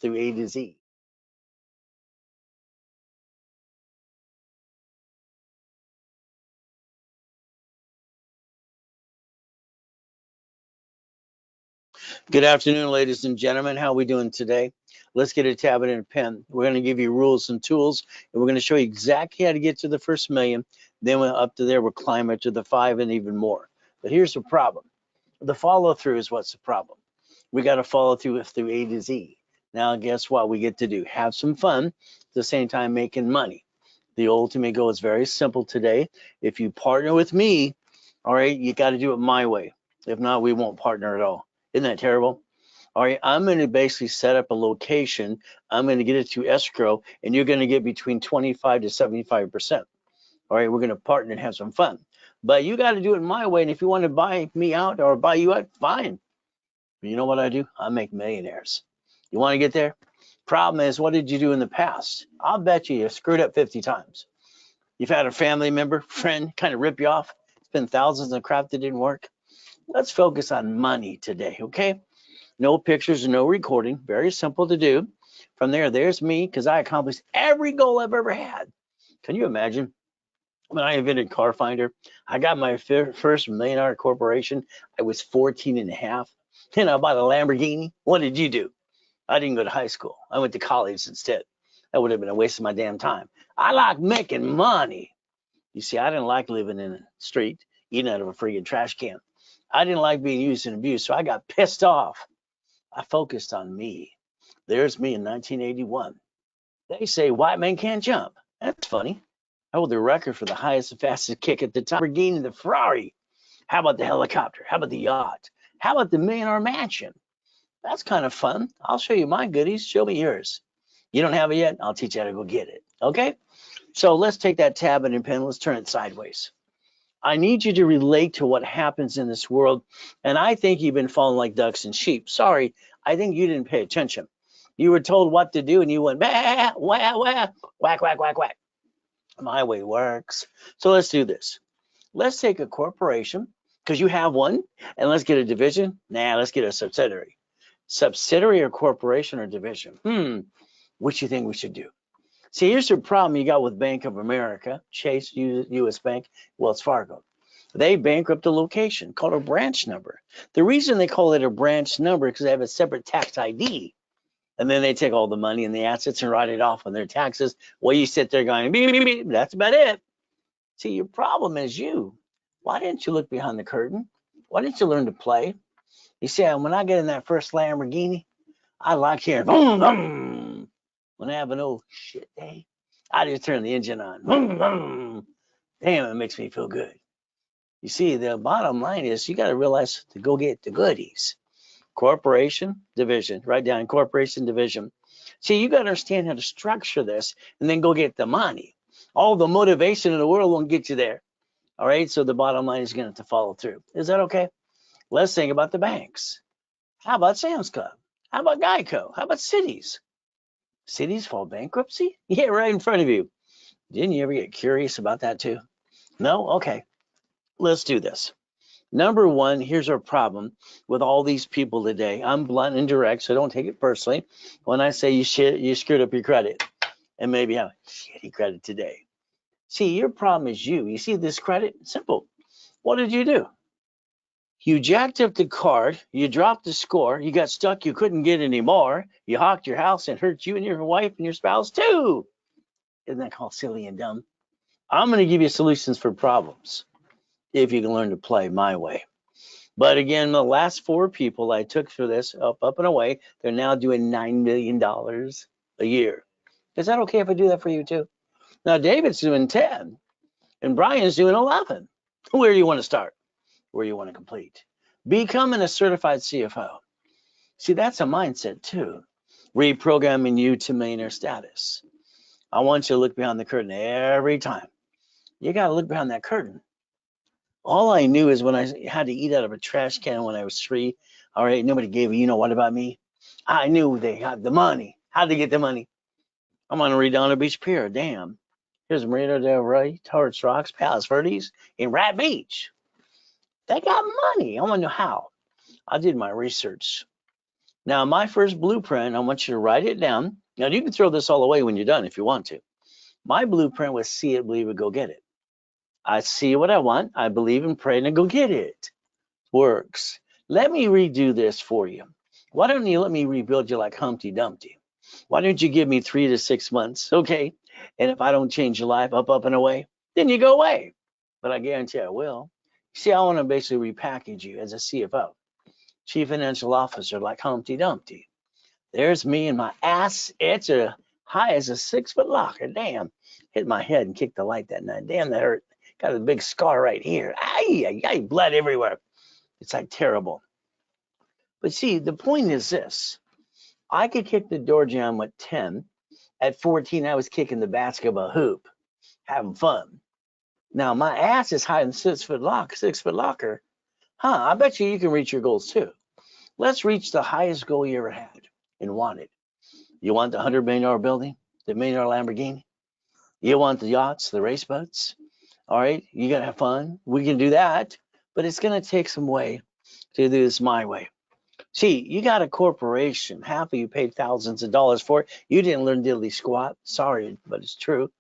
through A to Z. Good afternoon, ladies and gentlemen. How are we doing today? Let's get a tablet and a pen. We're going to give you rules and tools, and we're going to show you exactly how to get to the first million. Then up to there, we'll climb it to the 5 and even more. But here's the problem. The follow through is what's the problem. We got to follow through A to Z. Now, guess what we get to do? Have some fun, at the same time making money. The ultimate goal is very simple today. If you partner with me, all right, you got to do it my way. If not, we won't partner at all. Isn't that terrible? All right, I'm going to basically set up a location. I'm going to get it to escrow, and you're going to get between 25 to 75%. All right, we're going to partner and have some fun. But you got to do it my way. And if you want to buy me out or buy you out, fine. But you know what I do? I make millionaires. You want to get there? Problem is, what did you do in the past? I'll bet you screwed up 50 times. You've had a family member, friend, kind of rip you off, spend thousands on crap that didn't work. Let's focus on money today, okay? No pictures, no recording. Very simple to do. From there, there's me, because I accomplished every goal I've ever had. Can you imagine? When I invented Car Finder, I got my first millionaire corporation. I was 14 and a half. Then I bought a Lamborghini. What did you do? I didn't go to high school. I went to college instead. That would have been a waste of my damn time. I like making money. You see, I didn't like living in the street, eating out of a freaking trash can. I didn't like being used and abused, so I got pissed off. I focused on me. There's me in 1981. They say white men can't jump. That's funny. I hold the record for the highest and fastest kick at the time. Lamborghini, the Ferrari. How about the helicopter? How about the yacht? How about the millionaire mansion? That's kind of fun. I'll show you my goodies. Show me yours. You don't have it yet? I'll teach you how to go get it. Okay? So let's take that tablet and pen. Let's turn it sideways. I need you to relate to what happens in this world. And I think you've been falling like ducks and sheep. Sorry, I think you didn't pay attention. You were told what to do and you went, bah, wah, wah, whack, whack, whack, whack. My way works. So let's do this. Let's take a corporation, because you have one, and let's get a division. Nah, let's get a subsidiary. Subsidiary or corporation or division? What you think we should do? See, here's the problem you got with Bank of America, Chase, U.S. Bank, Wells Fargo. They bankrupt a location called a branch number. The reason they call it a branch number is because they have a separate tax ID. And then they take all the money and the assets and write it off on their taxes. Well, you sit there going, beep, beep, beep. That's about it. See, your problem is you. Why didn't you look behind the curtain? Why didn't you learn to play? You see, when I get in that first Lamborghini, I like hearing boom, boom. When I have an old shit day, I just turn the engine on. Boom, boom. Damn, it makes me feel good. You see, the bottom line is you got to realize to go get the goodies. Corporation, division, write down corporation, division. See, you got to understand how to structure this and then go get the money. All the motivation in the world won't get you there. All right, so the bottom line is going to have to follow through. Is that okay? Let's think about the banks. How about Sam's Club? How about Geico? How about cities? Cities fall bankruptcy? Yeah, right in front of you. Didn't you ever get curious about that too? No? Okay, let's do this. Number one, here's our problem with all these people today. I'm blunt and direct, so don't take it personally. When I say you screwed up your credit and maybe have shitty credit today. See, your problem is you. You see this credit? Simple. What did you do? You jacked up the card, you dropped the score, you got stuck, you couldn't get any more, you hawked your house and hurt you and your wife and your spouse too. Isn't that called silly and dumb? I'm going to give you solutions for problems if you can learn to play my way. But again, the last 4 people I took for this up and away, they're now doing $9 million a year. Is that okay if I do that for you too? Now, David's doing 10 and Brian's doing 11. Where do you want to start? Where you want to complete? Becoming a certified CFO. See, that's a mindset too. Reprogramming you to millionaire status. I want you to look behind the curtain every time. You got to look behind that curtain. All I knew is when I had to eat out of a trash can when I was 3, all right, nobody gave me, you know what about me? I knew they had the money. How'd they get the money? I'm on Redondo Beach Pier. Damn. Here's Marina del Rey, Torres Rocks, Palos Verdes, in Rat Beach. They got money. I want to know how. I did my research. Now, my first blueprint, I want you to write it down. Now, you can throw this all away when you're done if you want to. My blueprint was see it, believe it, go get it. I see what I want. I believe and pray and go get it. Works. Let me redo this for you. Why don't you let me rebuild you like Humpty Dumpty? Why don't you give me 3 to 6 months? Okay. And if I don't change your life up and away, then you go away. But I guarantee I will. See, I want to basically repackage you as a CFO, Chief Financial Officer, like Humpty Dumpty. There's me and my ass. It's as high as a 6-foot locker. Damn. Hit my head and kicked the light that night. Damn, that hurt. Got a big scar right here. Ay, blood everywhere. It's like terrible. But see, the point is this. I could kick the door jam at 10. At 14, I was kicking the basketball hoop, having fun. Now, my ass is high in 6-foot locker. I bet you can reach your goals too. Let's reach the highest goal you ever had and wanted. You want the $100 million building, the $1 million Lamborghini? You want the yachts, the race boats? All right, you got to have fun. We can do that, but it's going to take some way to do this my way. See, you got a corporation. Half of you paid thousands of dollars for it. You didn't learn diddly squat. Sorry, but it's true.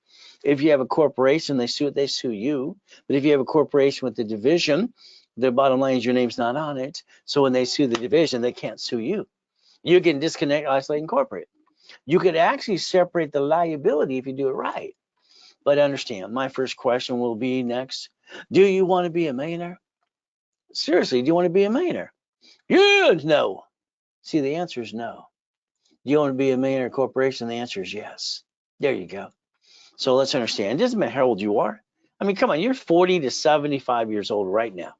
If you have a corporation, they sue you. But if you have a corporation with a division, the bottom line is your name's not on it. So when they sue the division, they can't sue you. You can disconnect, isolate, and incorporate. You could actually separate the liability if you do it right. But understand, my first question will be next. Do you want to be a millionaire? Seriously, do you want to be a millionaire? Yeah, no. See, the answer is no. Do you want to be a millionaire corporation? The answer is yes. There you go. So let's understand. It doesn't matter how old you are. I mean, come on, you're 40 to 75 years old right now.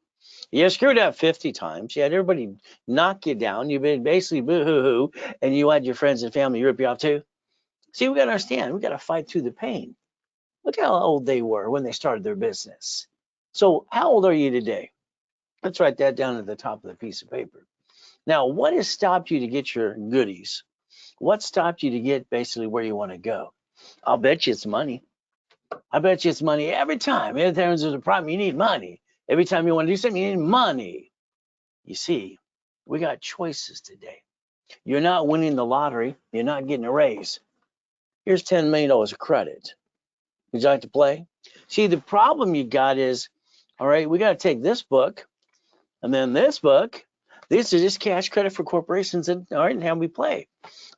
You screwed up 50 times. You had everybody knock you down. You've been basically boo-hoo-hoo, and you had your friends and family rip you off too. See, we got to understand. We got to fight through the pain. Look how old they were when they started their business. So how old are you today? Let's write that down at the top of the piece of paper. Now, what has stopped you to get your goodies? What stopped you to get basically where you want to go? I'll bet you it's money. I bet you it's money every time. Every time there's a problem, you need money. Every time you want to do something, you need money. You see, we got choices today. You're not winning the lottery. You're not getting a raise. Here's $10 million of credit. Would you like to play? See, the problem you got is, all right, we got to take this book and then this book. These are just cash credit for corporations, and all right, and how we play.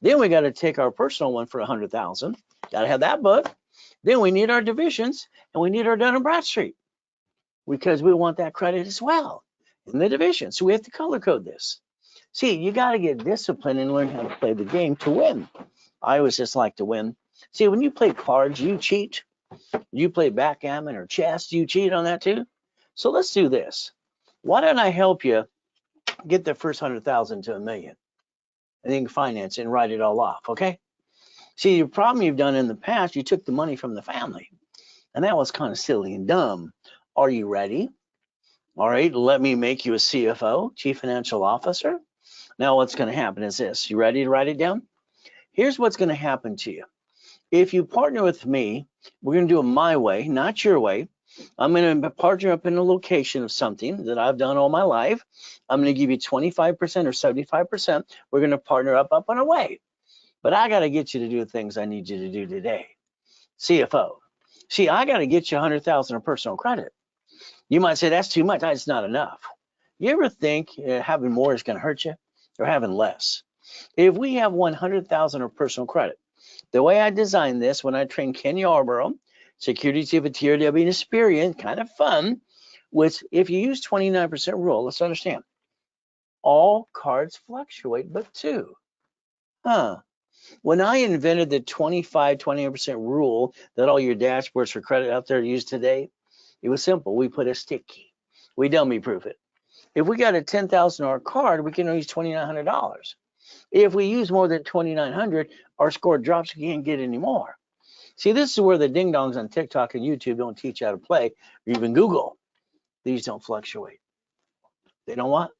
Then we got to take our personal one for $100,000. Got to have that book. Then we need our divisions, and we need our Dun & Bradstreet because we want that credit as well in the division. So we have to color code this. See, you got to get disciplined and learn how to play the game to win. I always just like to win. See, when you play cards, you cheat. You play backgammon or chess, you cheat on that too. So let's do this. Why don't I help you get the first 100,000 to $1 million, and then finance it and write it all off, okay? See, the problem you've done in the past, you took the money from the family, and that was kind of silly and dumb. Are you ready? All right, let me make you a CFO, Chief Financial Officer. Now what's going to happen is this. You ready to write it down? Here's what's going to happen to you. If you partner with me, we're going to do it my way, not your way. I'm going to partner up in a location of something that I've done all my life. I'm going to give you 25% or 75%. We're going to partner up and away. But I got to get you to do the things I need you to do today. CFO. See, I got to get you 100,000 of personal credit. You might say that's too much. It's not enough. You ever think having more is going to hurt you or having less? If we have 100,000 of personal credit, the way I designed this when I trained Ken Yarborough, security chief of TRW and Experian, kind of fun, was if you use 29% rule, let's understand, all cards fluctuate but two. When I invented the 28% rule that all your dashboards for credit out there use today, it was simple. We put a stick key. We dummy proof it. If we got a $10,000 card, we can only use $2,900. If we use more than $2,900, our score drops. We can't get any more. See, this is where the ding-dongs on TikTok and YouTube don't teach you how to play, or even Google. These don't fluctuate. They don't what?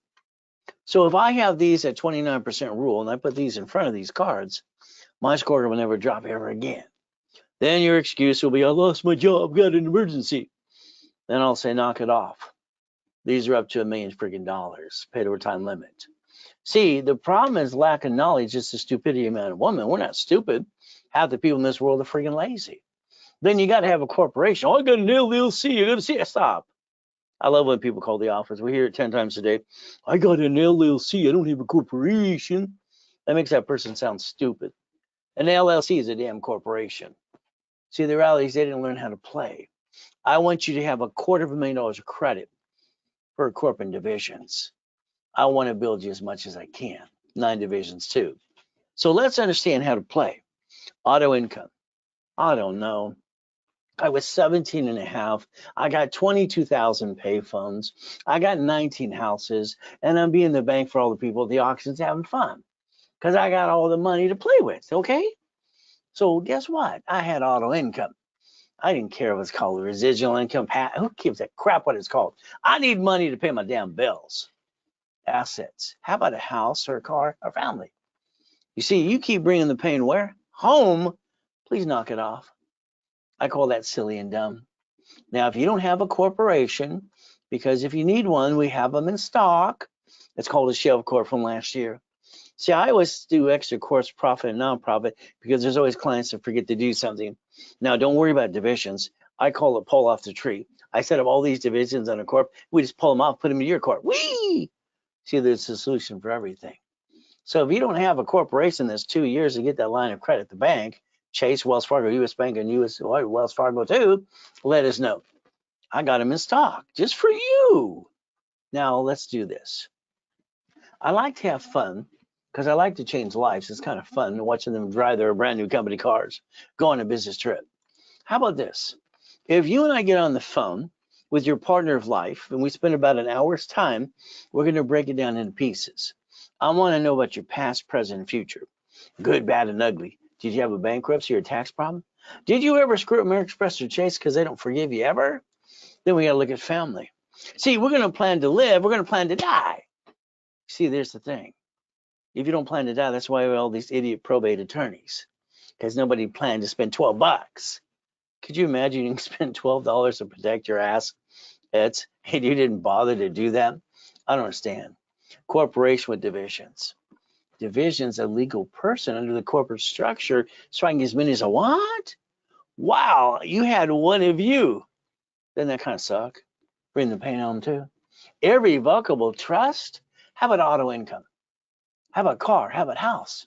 So if I have these at 29% rule and I put these in front of these cards, my score will never drop ever again. Then your excuse will be, I lost my job, got an emergency. Then I'll say, knock it off. These are up to $1 million freaking, paid over time limit. See, the problem is lack of knowledge. It's the stupidity of man and woman. We're not stupid. Half the people in this world are freaking lazy. Then you got to have a corporation. Oh, I got an LLC. You got to see it. Stop. I love when people call the office. We hear it 10 times a day. I got an LLC. I don't have a corporation. That makes that person sound stupid. An LLC is a damn corporation. See, the reality is they didn't learn how to play. I want you to have $250,000 of credit for corporate divisions. I want to build you as much as I can. 9 divisions too. So let's understand how to play. Auto income. I don't know. I was 17 and a half. I got 22,000 payphones. I got 19 houses, and I'm being the bank for all the people at the auctions having fun because I got all the money to play with. Okay. So guess what? I had auto income. I didn't care if it's called residual income. Who gives a crap what it's called? I need money to pay my damn bills. Assets. How about a house or a car or family? You see, you keep bringing the pain where? Home. Please knock it off. I call that silly and dumb. Now, if you don't have a corporation, because if you need one, we have them in stock. It's called a shelf corp from last year. See, I always do extra course profit and non-profit because there's always clients that forget to do something. Now, don't worry about divisions. I call it pull off the tree. I set up all these divisions on a corp. We just pull them off, put them in your corp. Whee! See, there's a solution for everything. So if you don't have a corporation that's 2 years to get that line of credit at the bank, Chase, Wells Fargo, U.S. Bank, and Wells Fargo too, let us know. I got them in stock just for you. Now let's do this. I like to have fun because I like to change lives. It's kind of fun watching them drive their brand new company cars, go on a business trip. How about this? If you and I get on the phone with your partner of life and we spend about an hour's time, we're going to break it down into pieces. I want to know about your past, present, and future. Good, bad, and ugly. Did you have a bankruptcy or a tax problem? Did you ever screw American Express or Chase because they don't forgive you ever? Then we got to look at family. See, we're going to plan to live. We're going to plan to die. See, there's the thing. If you don't plan to die, that's why we have all these idiot probate attorneys, because nobody planned to spend $12. Could you imagine you can spend $12 to protect your ass? And you didn't bother to do that? I don't understand. Corporation with divisions. Division's a legal person under the corporate structure, so I can get as many as I want? Wow, you had one of you. Doesn't that kind of suck? Bring the pain home too. Irrevocable trust? How about auto income? How about car? How about house?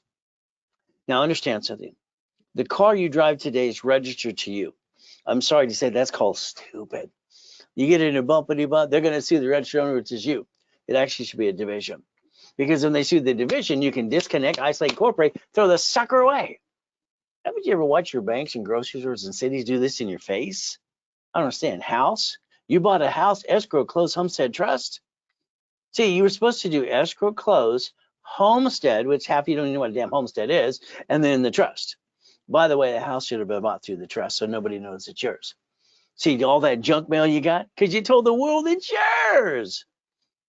Now understand something. The car you drive today is registered to you. I'm sorry to say that's called stupid. You get in a bumpity bump, they're going to sue the registered owner, which is you. It actually should be a division. Because when they sue the division, you can disconnect, isolate, incorporate, throw the sucker away. Haven't you ever watched your banks and grocery stores and cities do this in your face? I don't understand. House? You bought a house, escrow, close, homestead, trust? See, you were supposed to do escrow, close, homestead, which half you don't even know what a damn homestead is, and then the trust. By the way, the house should have been bought through the trust, so nobody knows it's yours. See, all that junk mail you got? Because you told the world it's yours.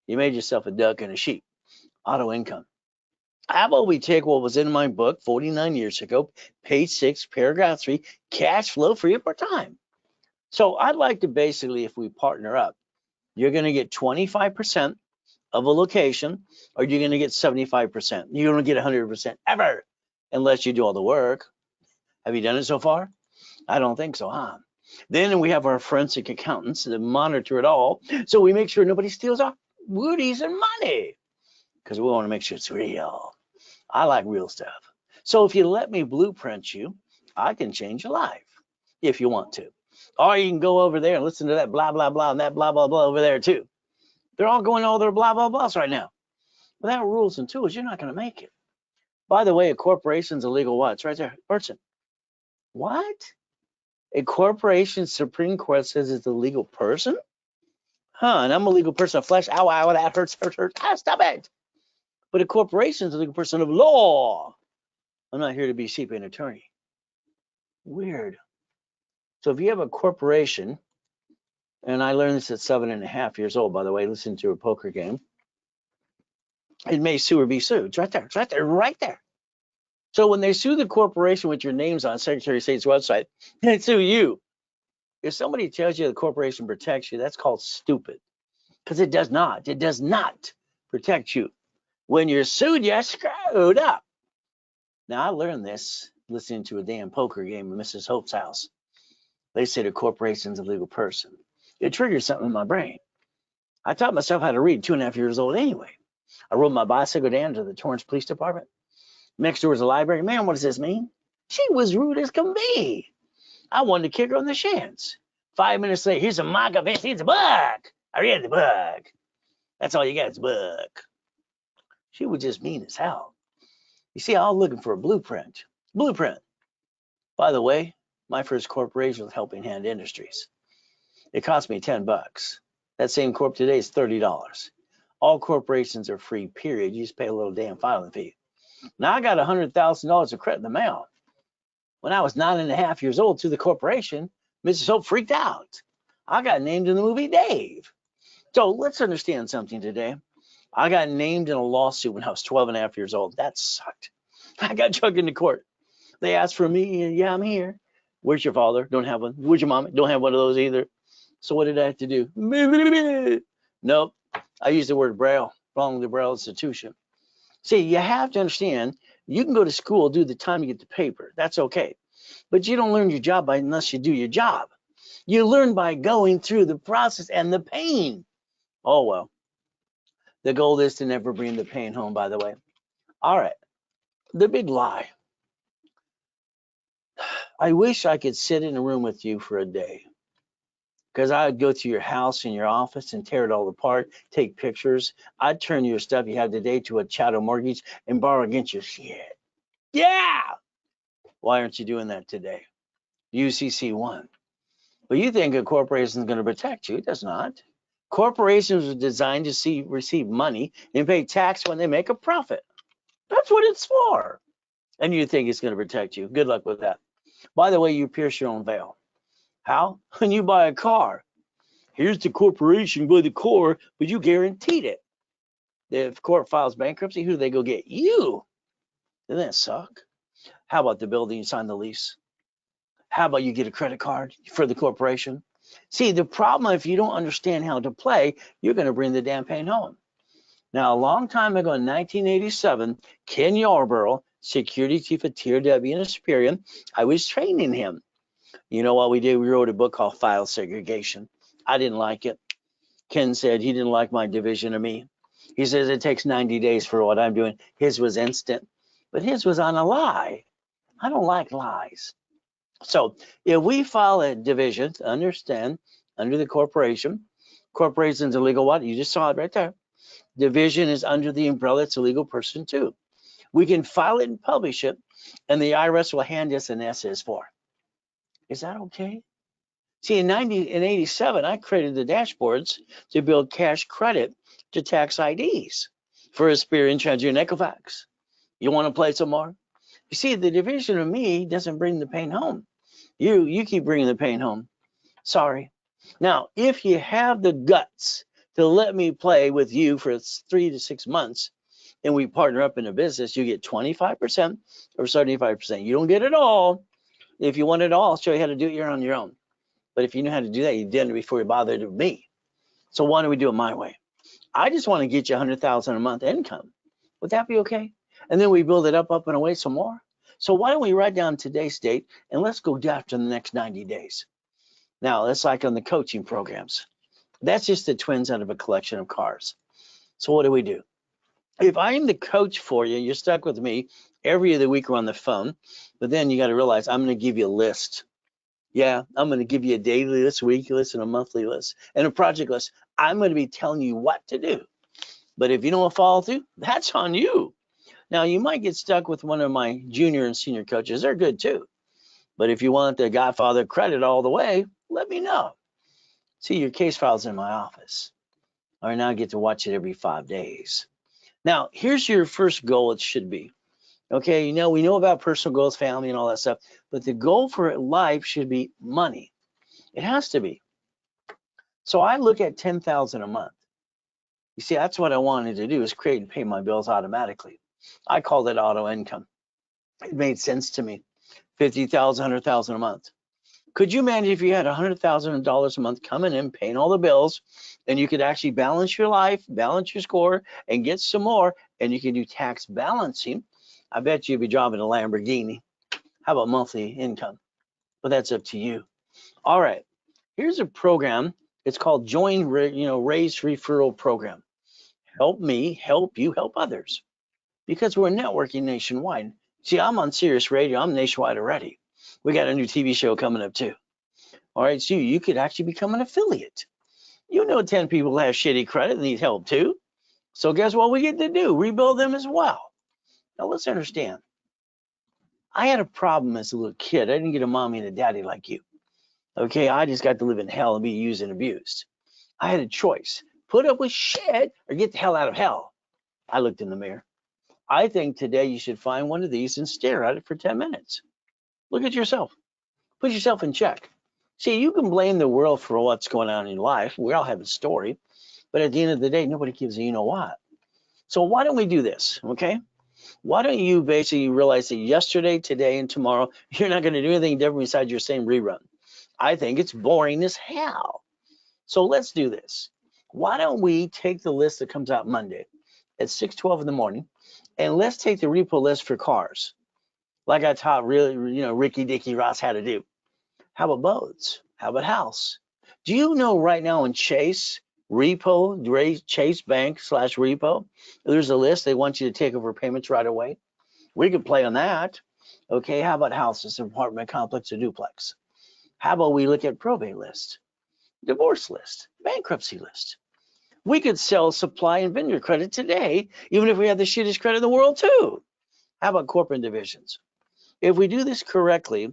You made yourself a duck and a sheep. Auto income. How about we take what was in my book 49 years ago, page 6, paragraph 3, cash flow free for time. So I'd like to basically, if we partner up, you're going to get 25% of a location, or you're going to get 75%. You don't get 100% ever, unless you do all the work. Have you done it so far? I don't think so, huh? Then we have our forensic accountants that monitor it all, so we make sure nobody steals our goodies and money, because we want to make sure it's real. I like real stuff. So if you let me blueprint you, I can change your life if you want to. Or you can go over there and listen to that blah, blah, blah, and that blah, blah, blah over there too. They're all going all their blah, blah, blahs right now. Without rules and tools, you're not going to make it. By the way, a corporation's a legal what? It's right there, person. What? A corporation, Supreme Court says it's a legal person? Huh, and I'm a legal person of flesh. Ow, ow, that hurts, hurts, hurts. Ah, stop it. But a corporation is a legal person of law. I'm not here to be sheep and attorney. Weird. So if you have a corporation, and I learned this at 7.5 years old, by the way, listen to a poker game, it may sue or be sued. It's right there. It's right there. Right there. So when they sue the corporation with your names on Secretary of State's website, they sue you. If somebody tells you the corporation protects you, that's called stupid, because it does not. It does not protect you. When you're sued, you're screwed up. Now, I learned this listening to a damn poker game at Mrs. Hope's house. They said a corporation's a legal person. It triggered something in my brain. I taught myself how to read 2.5 years old anyway. I rode my bicycle down to the Torrance Police Department. Next door was a library. Man, what does this mean? She was rude as can be. I wanted to kick her on the shins. 5 minutes later, here's a mock of it. Here's a book. I read the book. That's all you got is a book. She was just mean as hell. You see, I was looking for a blueprint. Blueprint. By the way, my first corporation was Helping Hand Industries. It cost me $10. That same corp today is $30. All corporations are free, period. You just pay a little damn filing fee. Now I got $100,000 of credit in the mail. When I was 9.5 years old to the corporation, Mrs. Hope freaked out. I got named in the movie Dave. So let's understand something today. I got named in a lawsuit when I was 12.5 years old. That sucked. I got drugged into court. They asked for me. Yeah, I'm here. Where's your father? Don't have one. Where's your mom? Don't have one of those either. So what did I have to do? Nope. I used the word Braille, wrong the Braille institution. See, you have to understand, you can go to school, do the time to get the paper. That's okay. But you don't learn your job unless you do your job. You learn by going through the process and the pain. Oh, well. The goal is to never bring the pain home, by the way. All right. The big lie. I wish I could sit in a room with you for a day, because I would go to your house and your office and tear it all apart, take pictures. I'd turn your stuff you have today to a chattel mortgage and borrow against your shit. Yeah! Why aren't you doing that today? UCC 1. But you think a corporation is going to protect you. It does not. Corporations are designed to receive money and pay tax when they make a profit. That's what it's for. And you think it's going to protect you. Good luck with that. By the way, you pierce your own veil. How? When you buy a car. Here's the corporation by the core, but you guaranteed it. If court files bankruptcy, who do they go get? You. Doesn't that suck? How about the building you sign the lease? How about you get a credit card for the corporation? See, the problem, if you don't understand how to play, you're going to bring the damn pain home. Now, a long time ago in 1987, Ken Yarborough, security chief at TRW in Aspiria, I was training him. You know what we did? We wrote a book called File Segregation. I didn't like it. Ken said he didn't like my division of me. He says it takes 90 days for what I'm doing. His was instant, but his was on a lie. I don't like lies. So if we file a division, understand, under the corporation, corporation's a legal what? You just saw it right there. Division is under the umbrella. It's a legal person too. We can file it and publish it, and the IRS will hand us an SS4. Is that okay? See, in 87, I created the dashboards to build cash credit to tax IDs for Aspiria, Transit, and Equifax. You want to play some more? You see, the division of me doesn't bring the pain home. You keep bringing the pain home. Sorry. Now, if you have the guts to let me play with you for 3 to 6 months, and we partner up in a business, you get 25% or 75%. You don't get it all. If you want it all, I'll show you how to do it on your own. But if you know how to do that, you did it before you bothered with me. So why don't we do it my way? I just want to get you $100,000 a month income. Would that be okay? And then we build it up and away some more. So why don't we write down today's date and let's go after the next 90 days. Now, that's like on the coaching programs. That's just the twins out of a collection of cars. So what do? If I'm the coach for you, you're stuck with me every other week we're on the phone, but then you got to realize I'm going to give you a list. Yeah, I'm going to give you a daily list, weekly list, and a monthly list, and a project list. I'm going to be telling you what to do. But if you don't follow through, that's on you. Now, you might get stuck with one of my junior and senior coaches. They're good too. But if you want the Godfather credit all the way, let me know. See, your case file's in my office. All right, now I get to watch it every 5 days. Now, here's your first goal. It should be. Okay, we know about personal goals, family, and all that stuff, but the goal for life should be money. It has to be. So I look at $10,000 a month. You see, that's what I wanted to do, is create and pay my bills automatically. I called it auto income. It made sense to me. $50,000, $100,000 a month. Could you imagine if you had $100,000 a month coming in, paying all the bills, and you could actually balance your life, balance your score, and get some more, and you can do tax balancing. I bet you'd be driving a Lamborghini. How about monthly income? But that's up to you. All right, here's a program. It's called Join Raise Referral Program. Help me help you help others, because we're networking nationwide. See, I'm on Sirius Radio. I'm nationwide already. We got a new TV show coming up too. All right, so you could actually become an affiliate. 10 people have shitty credit and need help too. So guess what we get to do? Rebuild them as well. Now let's understand. I had a problem as a little kid. I didn't get a mommy and a daddy like you. Okay, I just got to live in hell and be used and abused. I had a choice. Put up with shit or get the hell out of hell. I looked in the mirror. I think today you should find one of these and stare at it for 10 minutes. Look at yourself. Put yourself in check. See, you can blame the world for what's going on in life. We all have a story. But at the end of the day, nobody gives a you know what. So why don't we do this, okay? Why don't you basically realize that yesterday, today, and tomorrow, you're not going to do anything different besides your same rerun. I think it's boring as hell. So let's do this. Why don't we take the list that comes out Monday at 6:12 in the morning, and let's take the repo list for cars, like I taught Ricky Dicky Ross how to do. How about boats? How about house? Do you know right now in Chase Chase Bank / repo, there's a list they want you to take over payments right away? We could play on that. Okay, how about houses, apartment complex, or duplex? How about we look at probate list, divorce list, bankruptcy list? We could sell supply and vendor credit today, even if we had the shittest credit in the world too. How about corporate divisions? If we do this correctly,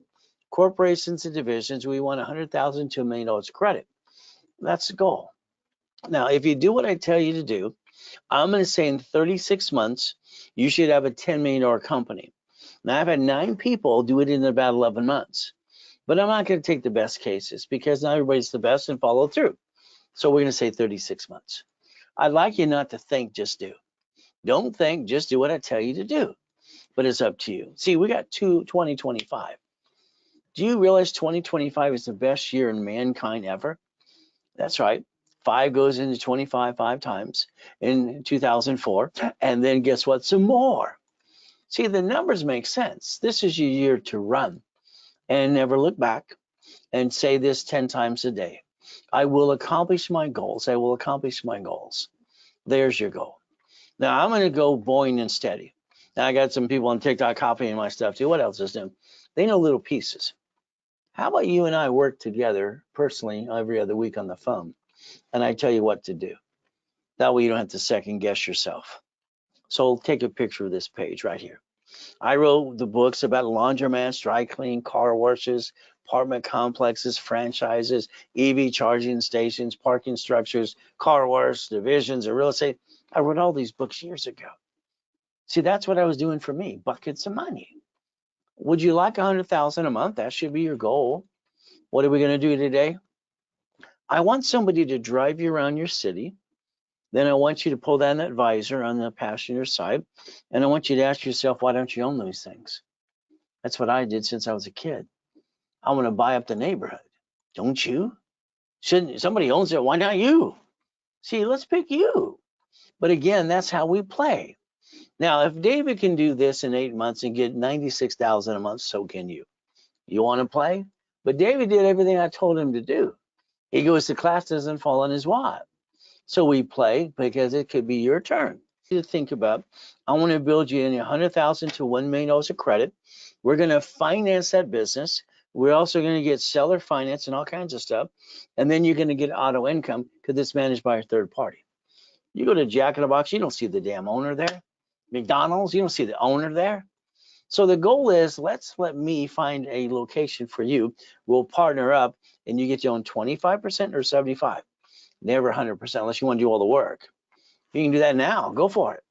corporations and divisions, we want $100,000 to $1 million credit. That's the goal. Now, if you do what I tell you to do, I'm going to say in 36 months, you should have a $10 million company. Now, I've had 9 people do it in about 11 months, but I'm not going to take the best cases because not everybody's the best and follow through. So we're going to say 36 months. I'd like you not to think, just do. Don't think, just do what I tell you to do. But it's up to you. See, we got 2025. Do you realize 2025 is the best year in mankind ever? That's right. 5 goes into 25 5 times in 2004. And then guess what? Some more. See, the numbers make sense. This is your year to run and never look back, and say this 10 times a day. I will accomplish my goals. I will accomplish my goals. There's your goal. Now I'm going to go boring and steady. Now I got some people on TikTok copying my stuff too. What else is new? They know little pieces. How about you and I work together personally every other week on the phone, and I tell you what to do. That way you don't have to second guess yourself. So take a picture of this page right here. I wrote the books about laundromats, dry cleaning, car washes, apartment complexes, franchises, EV charging stations, parking structures, car wash, divisions of real estate. I wrote all these books years ago. See, that's what I was doing for me, buckets of money. Would you like 100,000 a month? That should be your goal. What are we going to do today? I want somebody to drive you around your city. Then I want you to pull down that visor on the passenger side, and I want you to ask yourself, why don't you own those things? That's what I did since I was a kid. I want to buy up the neighborhood. Don't you? Shouldn't somebody owns it? Why not you? See, let's pick you. But again, that's how we play. Now, if David can do this in 8 months and get 96,000 a month, so can you. You want to play? But David did everything I told him to do. He goes to class, doesn't fall on his wad. So we play because it could be your turn to think about. I want to build you in 100,000 to $1 million of credit. We're going to finance that business. We're also going to get seller finance and all kinds of stuff. And then you're going to get auto income because it's managed by a third party. You go to Jack in the Box, you don't see the damn owner there. McDonald's, you don't see the owner there. So the goal is, let me find a location for you. We'll partner up and you get your own 25% or 75. Never 100% unless you want to do all the work. You can do that now. Go for it.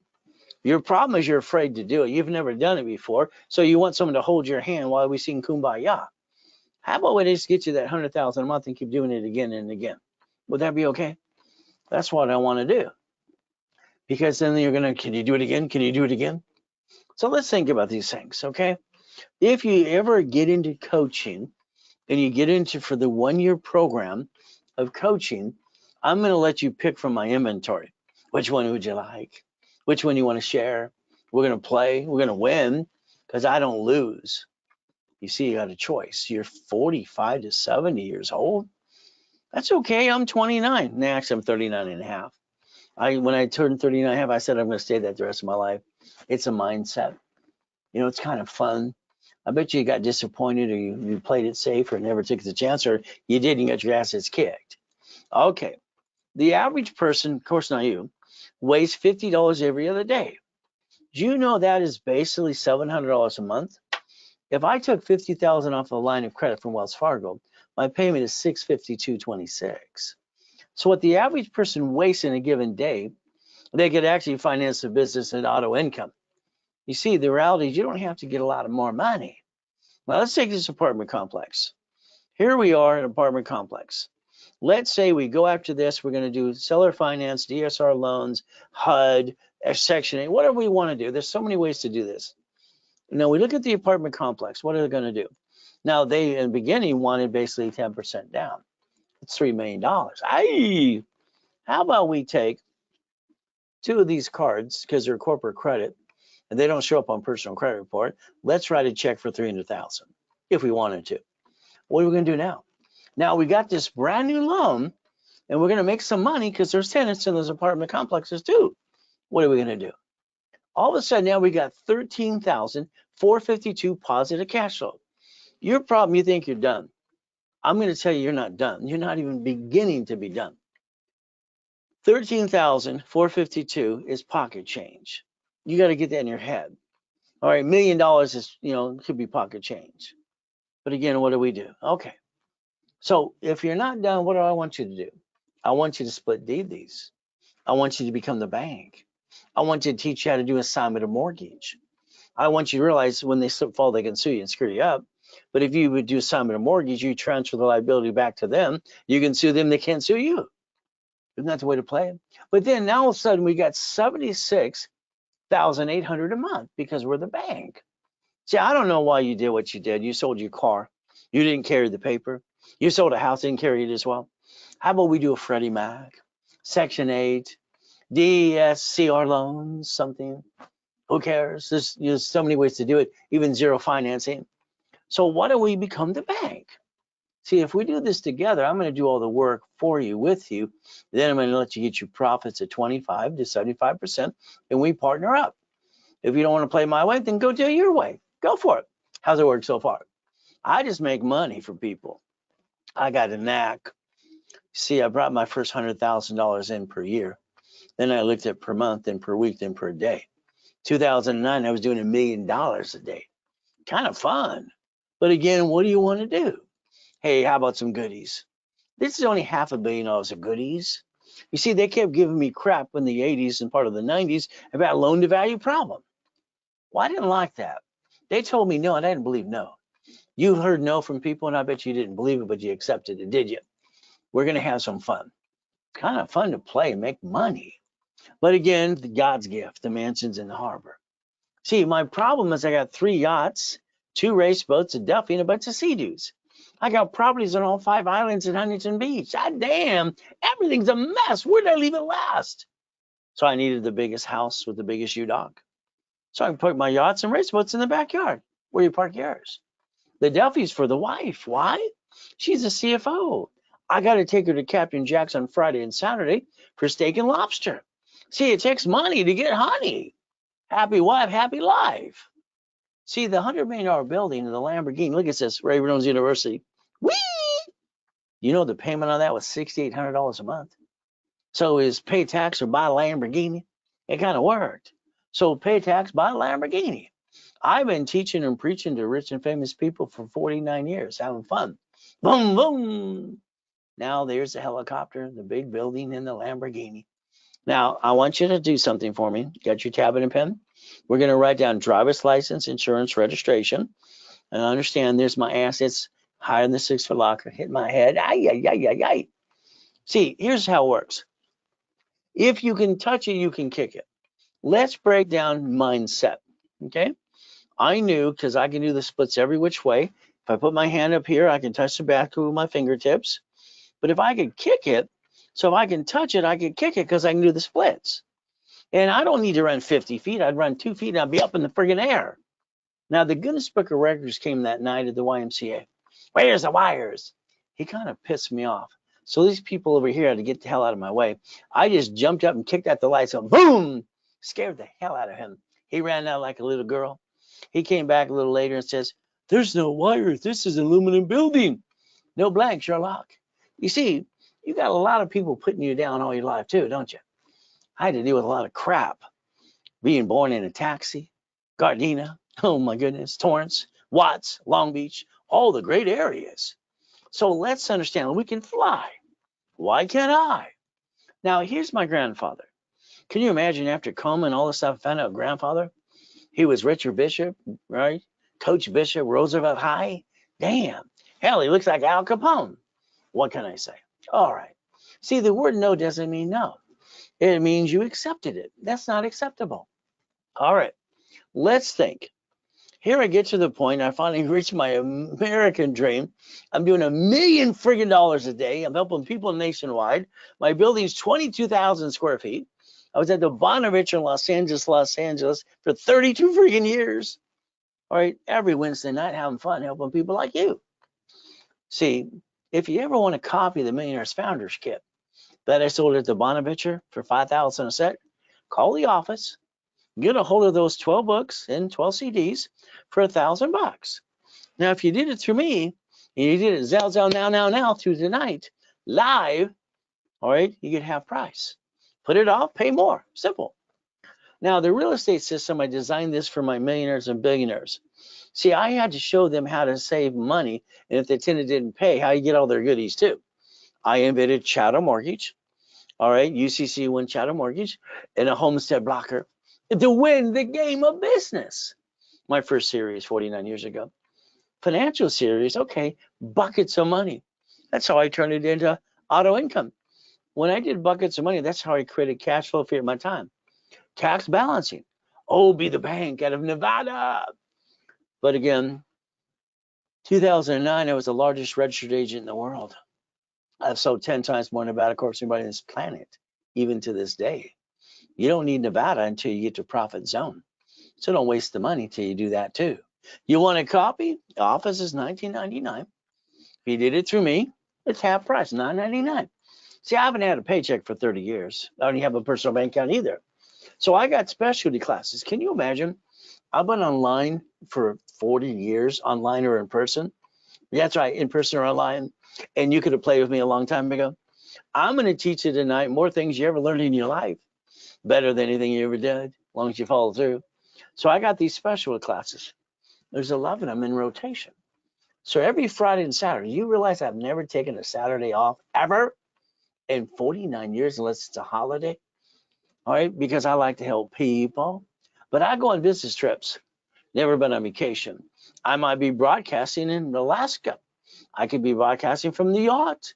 Your problem is you're afraid to do it. You've never done it before. So you want someone to hold your hand while we sing Kumbaya. How about we just get you that 100,000 a month and keep doing it again and again? Would that be okay? That's what I want to do. Because then you're going to, can you do it again? Can you do it again? So let's think about these things, okay? If you ever get into coaching and you get into for the 1-year program of coaching, I'm going to let you pick from my inventory. Which one would you like? Which one you want to share? We're going to play. We're going to win because I don't lose. You see, you got a choice. You're 45 to 70 years old. That's okay. I'm 29. Next, I'm 39 and a half. When I turned 39 and a half, I said I'm going to stay that the rest of my life. It's a mindset. You know, it's kind of fun. I bet you got disappointed or you played it safe or never took the chance or you did and got your asses kicked. Okay. The average person, of course not you, wastes $50 every other day. Do you know that is basically $700 a month? If I took $50,000 off the line of credit from Wells Fargo, my payment is $652.26. So what the average person wastes in a given day, they could actually finance a business and auto income. You see, the reality is you don't have to get a lot of more money. Now let's take this apartment complex. Here we are in an apartment complex. Let's say we go after this, we're going to do seller finance, DSR loans, HUD, Section 8, whatever we want to do. There's so many ways to do this. Now we look at the apartment complex. What are they going to do? Now they, in the beginning, wanted basically 10% down. It's $3 million. Aye. How about we take two of these cards because they're corporate credit and they don't show up on personal credit report. Let's write a check for $300,000 if we wanted to. What are we going to do now? Now we got this brand new loan and we're going to make some money because there's tenants in those apartment complexes too. What are we going to do? All of a sudden now we got $13,452 positive cash flow. Your problem, you think you're done. I'm going to tell you you're not done. You're not even beginning to be done. $13,452 is pocket change. You got to get that in your head. All right, $1 million is, could be pocket change. But again, what do we do? Okay. So if you're not done, what do I want you to do? I want you to split deed these. I want you to become the bank. I want you to teach you how to do assignment of mortgage. I want you to realize when they slip fall, they can sue you and screw you up. But if you would do assignment of mortgage, you transfer the liability back to them. You can sue them. They can't sue you. Isn't that the way to play it? But then now all of a sudden we got $76,800 a month because we're the bank. See, I don't know why you did what you did. You sold your car. You didn't carry the paper. You sold a house, didn't carry it as well. How about we do a Freddie Mac, Section 8, DSCR loans, something? Who cares? There's so many ways to do it, even zero financing. So why don't we become the bank? See, if we do this together, I'm going to do all the work for you, with you. Then I'm going to let you get your profits at 25 to 75%, and we partner up. If you don't want to play my way, then go do it your way. Go for it. How's it work so far? I just make money for people. I got a knack. See, I brought my first $100,000 in per year. Then I looked at per month, then per week, then per day. 2009, I was doing $1 million a day. Kind of fun. But again, what do you want to do? Hey, how about some goodies? This is only $500 million of goodies. You see, they kept giving me crap in the 80s and part of the 90s about loan to value problem. Well, I didn't like that. They told me no, and I didn't believe no. You heard no from people, and I bet you didn't believe it, but you accepted it, did you? We're going to have some fun. Kind of fun to play and make money. But again, God's gift, the mansions in the harbor. See, my problem is I got 3 yachts, 2 race boats, a Duffy, and a bunch of Sea-Doos. I got properties on all 5 islands in Huntington Beach. God damn, everything's a mess. Where did I leave it last? So I needed the biggest house with the biggest U-Dock. So I can put my yachts and race boats in the backyard where you park yours. The Duffy's for the wife. Why? She's a CFO. I got to take her to Captain Jack's on Friday and Saturday for steak and lobster. See, it takes money to get honey. Happy wife, happy life. See, the $100 million building in the Lamborghini, look at this, Ray Reynolds University. Whee! You know the payment on that was $6,800 a month. So is pay tax or buy a Lamborghini? It kind of worked. So pay tax, buy a Lamborghini. I've been teaching and preaching to rich and famous people for 49 years, having fun. Boom, boom. Now there's the helicopter, the big building, and the Lamborghini. Now, I want you to do something for me. Got your tablet and pen? We're going to write down driver's license, insurance, registration. And understand there's my assets higher than the 6-foot locker. Hit my head. Ay, ay, ay, ay, ay. See, here's how it works. If you can touch it, you can kick it. Let's break down mindset, okay? I knew, because I can do the splits every which way. If I put my hand up here, I can touch the back with my fingertips. But if I could kick it, so if I can touch it, I can kick it because I can do the splits. And I don't need to run 50 feet. I'd run 2 feet and I'd be up in the friggin' air. Now, the Guinness Book of Records came that night at the YMCA. Where's the wires? He kind of pissed me off. So these people over here had to get the hell out of my way. I just jumped up and kicked out the lights and boom, scared the hell out of him. He ran out like a little girl. He came back a little later and says, there's no wires. This is an aluminum building. No blank, Sherlock. You see, you got a lot of people putting you down all your life too, don't you? I had to deal with a lot of crap. Being born in a taxi, Gardena, oh my goodness, Torrance, Watts, Long Beach, all the great areas. So let's understand we can fly. Why can't I? Now, here's my grandfather. Can you imagine after Coma and all this stuff, I found out grandfather? He was Richard Bishop, right? Coach Bishop, Roosevelt High. Damn. Hell, he looks like Al Capone. What can I say? All right. See, the word no doesn't mean no. It means you accepted it. That's not acceptable. All right. Let's think. Here I get to the point. I finally reached my American dream. I'm doing $1 million friggin' a day. I'm helping people nationwide. My building's 22,000 square feet. I was at the Bonavich in Los Angeles for 32 friggin' years. All right, every Wednesday night having fun helping people like you. See, if you ever want to copy the Millionaire's Founders Kit that I sold at the Bonavich for $5,000 a set, call the office. Get a hold of those 12 books and 12 CDs for $1,000. Now, if you did it through me, and you did it Zell now through tonight, live, all right, you get half price. Put it off, pay more. Simple. Now, the real estate system, I designed this for my millionaires and billionaires. See, I had to show them how to save money, and if the tenant didn't pay, how you get all their goodies too. I invented chattel mortgage, all right, UCC One Chattel Mortgage, and a homestead blocker to win the game of business. My first series 49 years ago. Financial series, okay, buckets of money. That's how I turned it into auto income. When I did buckets of money, that's how I created cash flow for my time. Tax balancing. Oh, be the bank out of Nevada. But again, 2009, I was the largest registered agent in the world. I've sold 10 times more Nevada Corps than anybody on this planet, even to this day. You don't need Nevada until you get to profit zone. So don't waste the money till you do that too. You want a copy? The office is $19.99. If you did it through me, it's half price, $9.99. See, I haven't had a paycheck for 30 years. I don't have a personal bank account either. So I got specialty classes. Can you imagine? I've been online for 40 years, online or in person. That's right, in person or online. And you could have played with me a long time ago. I'm going to teach you tonight more things you ever learned in your life. Better than anything you ever did, as long as you follow through. So I got these special classes. There's 11 of them in rotation. So every Friday and Saturday, you realize I've never taken a Saturday off ever in 49 years unless it's a holiday. All right, because I like to help people. But I go on business trips, never been on vacation. I might be broadcasting in Alaska. I could be broadcasting from the yacht.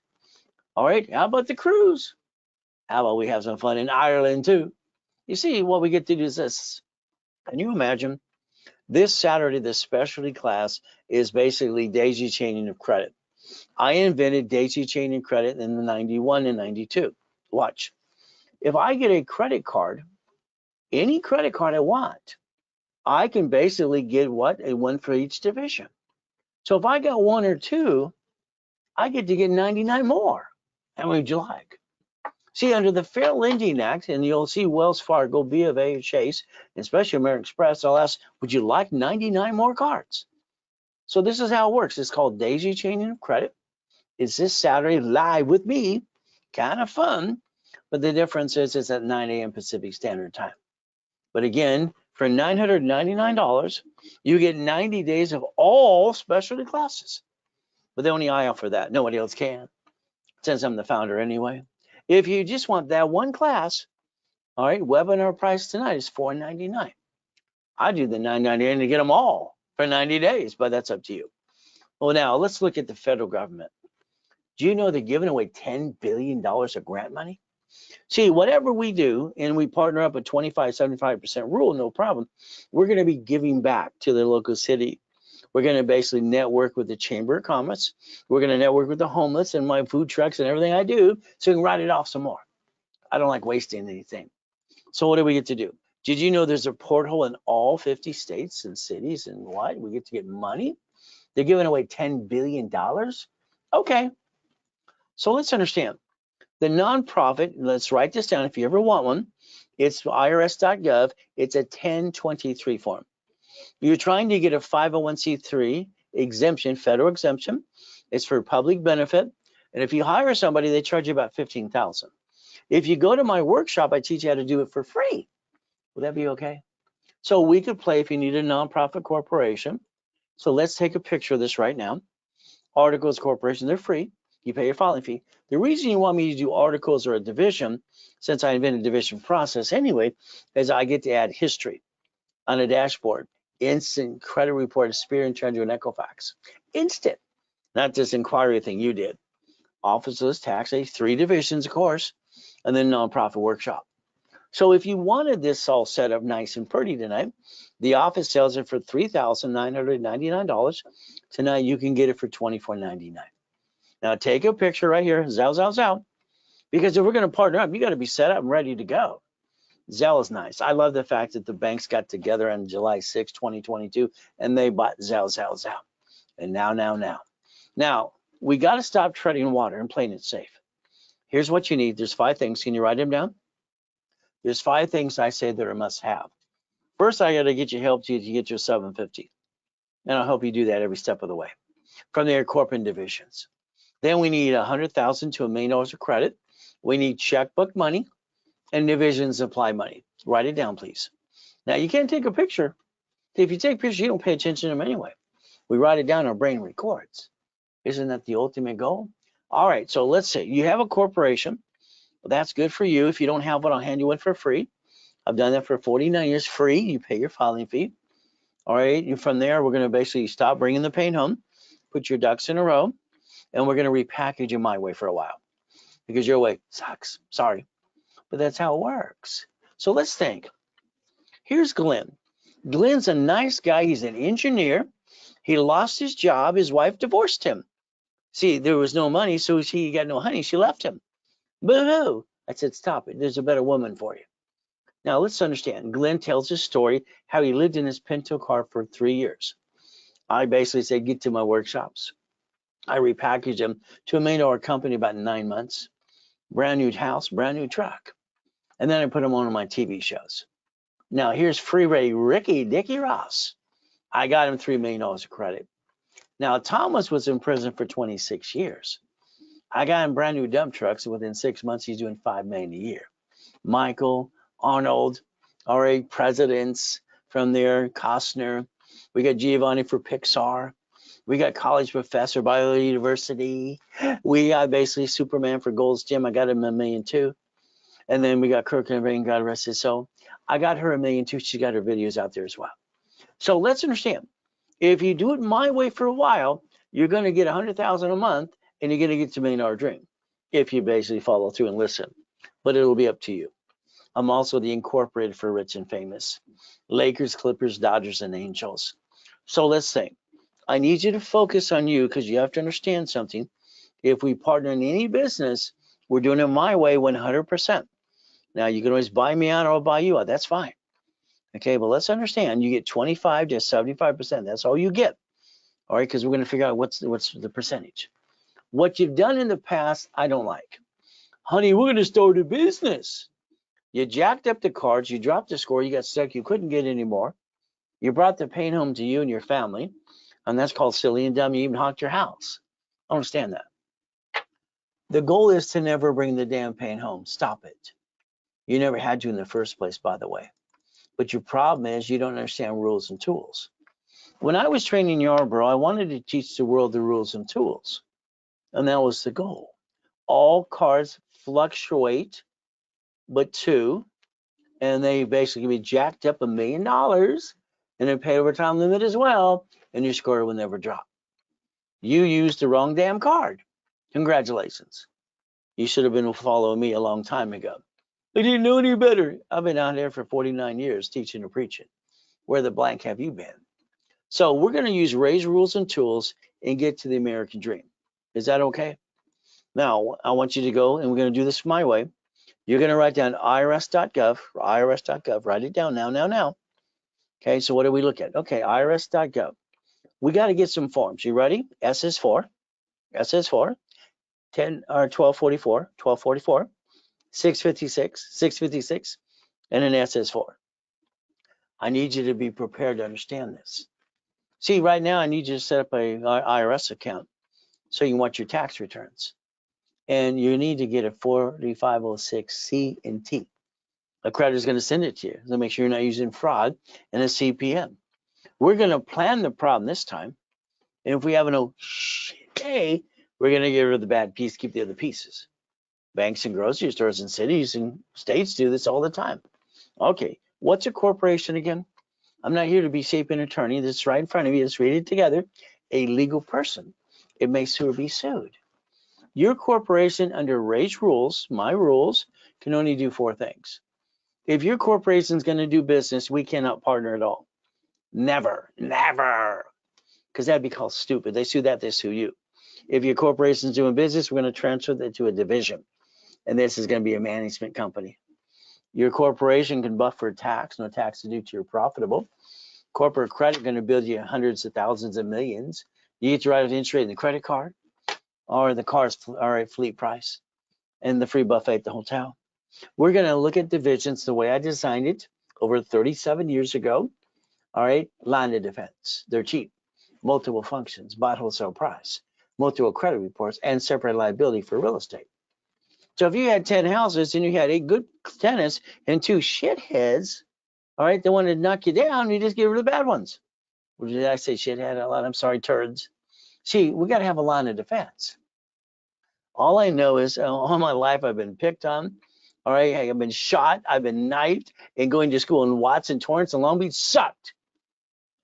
All right, how about the cruise? How about we have some fun in Ireland too? You see, what we get to do is this. Can you imagine? This Saturday, the specialty class is basically daisy chaining of credit. I invented daisy chaining credit in the 91 and 92. Watch. If I get a credit card, any credit card I want, I can basically get what? A one for each division. So if I got one or two, I get to get 99 more. How would you like? See, under the Fair Lending Act, and you'll see Wells Fargo, B of A, Chase, and especially American Express, I'll ask, would you like 99 more cards? So this is how it works. It's called daisy chaining of credit. It's this Saturday live with me. Kind of fun. But the difference is it's at 9 a.m. Pacific Standard Time. But again, for $999, you get 90 days of all specialty classes. But only I offer that. Nobody else can, since I'm the founder anyway. If you just want that one class, all right, webinar price tonight is $499. I do the $999 to get them all for 90 days, but that's up to you. Well, now let's look at the federal government. Do you know they're giving away $10 billion of grant money? See, whatever we do, and we partner up at 25, 75% rule, no problem, we're going to be giving back to the local city. We're going to basically network with the Chamber of Commerce. We're going to network with the homeless and my food trucks and everything I do so we can write it off some more. I don't like wasting anything. So what do we get to do? Did you know there's a porthole in all 50 states and cities and what? We get to get money. They're giving away $10 billion. Okay, so let's understand. The nonprofit, let's write this down if you ever want one. It's irs.gov. It's a 1023 form. You're trying to get a 501c3 exemption, federal exemption. It's for public benefit. And if you hire somebody, they charge you about $15,000. If you go to my workshop, I teach you how to do it for free. Would that be okay? So we could play if you need a nonprofit corporation. So let's take a picture of this right now. Articles corporation, they're free. You pay your filing fee. The reason you want me to do articles or a division, since I invented division process anyway, is I get to add history on a dashboard, instant credit report, a Spear and Treasury and Equifax. Instant, not this inquiry thing you did. Office list, tax, 3 divisions, of course, and then nonprofit workshop. So if you wanted this all set up nice and pretty tonight, the office sells it for $3,999. Tonight you can get it for $24.99. Now take a picture right here, Zell. Because if we're going to partner up, you got to be set up and ready to go. Zelle is nice. I love the fact that the banks got together on July 6, 2022, and they bought Zelle. And now, we got to stop treading water and playing it safe. Here's what you need. There's 5 things. Can you write them down? There's 5 things I say that are must have. First, I got to get you help to get your 750. And I'll help you do that every step of the way. From their corporate divisions. Then we need $100,000 to $1 million of credit. We need checkbook money and division supply money. Write it down, please. Now, you can't take a picture. If you take pictures, you don't pay attention to them anyway. We write it down, our brain records. Isn't that the ultimate goal? All right, so let's say you have a corporation. Well, that's good for you. If you don't have one, I'll hand you one for free. I've done that for 49 years, free. You pay your filing fee. All right, and from there, we're going to basically stop bringing the pain home, put your ducks in a row, and we're going to repackage it my way for a while because your way sucks. Sorry, but that's how it works. So let's think. Here's Glenn. Glenn's a nice guy. He's an engineer. He lost his job. His wife divorced him. See, there was no money, so he got no honey. She left him. Boo-hoo. I said, stop it. There's a better woman for you. Now, let's understand. Glenn tells his story, how he lived in his Pinto car for 3 years. I basically said, get to my workshops. I repackaged him to $1 million company about 9 months. Brand new house, brand new truck. And then I put him on my TV shows. Now, here's Freeway Ricky Dickie Ross. I got him $3 million of credit. Now, Thomas was in prison for 26 years. I got him brand new dump trucks, and within 6 months, he's doing $5 million a year. Michael, Arnold, all right, presidents from there, Costner. We got Giovanni for Pixar. We got college professor, Bio University. We got basically Superman for Gold's Gym. I got him $1 million too. And then we got Kirk and Rain, God rest his soul. I got her $1 million too. She got her videos out there as well. So let's understand. If you do it my way for a while, you're going to get $100,000 a month, and you're going to get to $1 million dream if you basically follow through and listen. But it'll be up to you. I'm also the incorporated for rich and famous. Lakers, Clippers, Dodgers, and Angels. So let's think. I need you to focus on you because you have to understand something. If we partner in any business, we're doing it my way 100%. Now, you can always buy me out or I'll buy you out. That's fine. Okay, but let's understand. You get 25 to 75%. That's all you get. All right, because we're going to figure out what's the percentage. What you've done in the past, I don't like. Honey, we're going to start a business. You jacked up the cards. You dropped the score. You got stuck. You couldn't get any more. You brought the pain home to you and your family. And that's called silly and dumb. You even honked your house. I understand that. The goal is to never bring the damn pain home. Stop it. You never had to in the first place, by the way. But your problem is you don't understand rules and tools. When I was training Yarborough, I wanted to teach the world the rules and tools. And that was the goal. All cards fluctuate, but two, and they basically be jacked up $1 million and then pay overtime limit as well, and your score will never drop. You used the wrong damn card. Congratulations. You should have been following me a long time ago. I didn't know any better. I've been out there for 49 years teaching and preaching. Where the blank have you been? So we're going to use Ray's rules and tools and get to the American dream. Is that okay? Now, I want you to go, and we're going to do this my way. You're going to write down irs.gov, write it down now. Okay, so what do we look at? Okay, irs.gov. We got to get some forms. You ready? S is for 10 or 1244, 656, and an S is for. I need you to be prepared to understand this. See, right now I need you to set up a IRS account so you can watch your tax returns. And you need to get a 4506C and T. A creditor is going to send it to you. So make sure you're not using fraud and a CPM. We're going to plan the problem this time. And if we have an okay, we're going to get rid of the bad piece, keep the other pieces. Banks and grocery stores and cities and states do this all the time. Okay, what's a corporation again? I'm not here to be shaping attorney. This is right in front of you. Let's read it together. A legal person. It may sue or be sued. Your corporation under Ray's rules, my rules, can only do 4 things. If your corporation is going to do business, we cannot partner at all. Never. Because that'd be called stupid. They sue that, they sue you. If your corporation is doing business, we're going to transfer that to a division. And this is going to be a management company. Your corporation can buffer tax, no tax to do to your profitable. Corporate credit going to build you hundreds of thousands of millions. You get to write an interest rate in the credit card or the car's fleet price and the free buffet at the hotel. We're going to look at divisions the way I designed it over 37 years ago. All right, line of defense. They're cheap. Multiple functions, bought wholesale price, multiple credit reports, and separate liability for real estate. So if you had 10 houses and you had 8 good tenants and 2 shitheads, all right, they wanted to knock you down, you just get rid of the bad ones. Or did I say shithead a lot? I'm sorry, turds. See, we got to have a line of defense. All I know is all my life I've been picked on. All right, I've been shot, I've been knifed, and going to school in Watson, Torrance, and Long Beach sucked.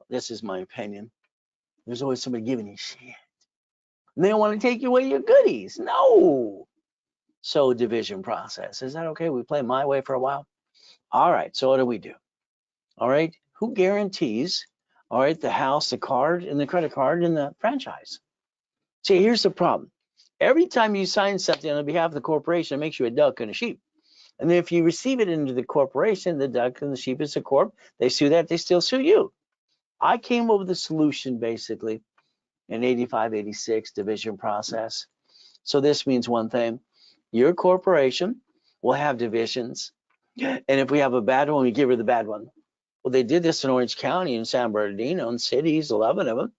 This is my opinion. There's always somebody giving you shit. And they don't want to take away your goodies. No. So division process. Is that okay? We play my way for a while. All right. So what do we do? All right. Who guarantees, all right, the house, the card, and the credit card, and the franchise? See, here's the problem. Every time you sign something on behalf of the corporation, it makes you a duck and a sheep. And then if you receive it into the corporation, the duck and the sheep is the corp. They sue that, they still sue you. I came up with a solution basically in 85, 86 division process. So this means one thing. Your corporation will have divisions. And if we have a bad one, we get rid of the bad one. Well, they did this in Orange County and San Bernardino and cities, 11 of them.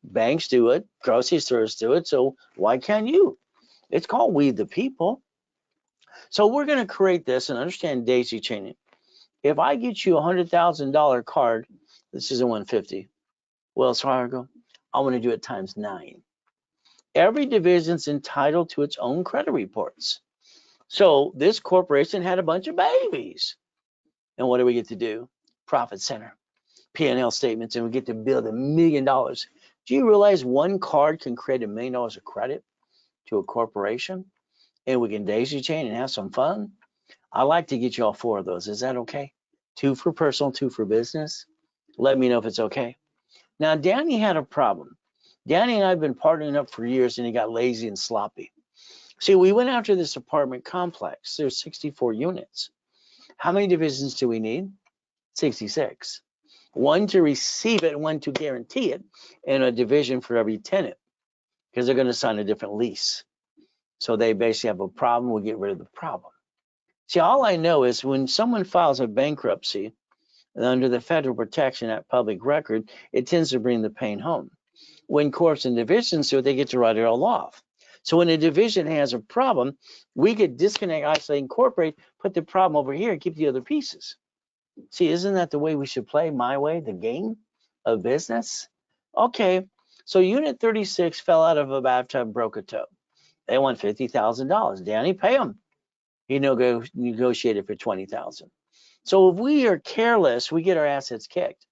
Banks do it, grocery stores do it. So why can't you? It's called We the People. So we're going to create this and understand daisy chaining. If I get you a $100,000 card, this is a 150. Wells Fargo, I want to do it times 9. Every division's entitled to its own credit reports. So this corporation had a bunch of babies. And what do we get to do? Profit center, P&L statements, and we get to build $1 million. Do you realize one card can create $1 million of credit to a corporation? And we can daisy chain and have some fun? I like to get you all 4 of those. Is that okay? 2 for personal, 2 for business. Let me know if it's okay. Now, Danny had a problem. Danny and I have been partnering up for years, and he got lazy and sloppy. See, we went after this apartment complex. There's 64 units. How many divisions do we need? 66. 1 to receive it, 1 to guarantee it, and a division for every tenant, because they're going to sign a different lease. So they basically have a problem, we'll get rid of the problem. See, all I know is when someone files a bankruptcy under the Federal Protection Act public record, it tends to bring the pain home. When corps and divisions do it, they get to write it all off. So when a division has a problem, we could disconnect, isolate, incorporate, put the problem over here and keep the other pieces. See, isn't that the way we should play my way, the game of business? Okay, so Unit 36 fell out of a bathtub, broke a toe. They want $50,000. Danny, pay them. He negotiated for $20,000. So if we are careless, we get our assets kicked.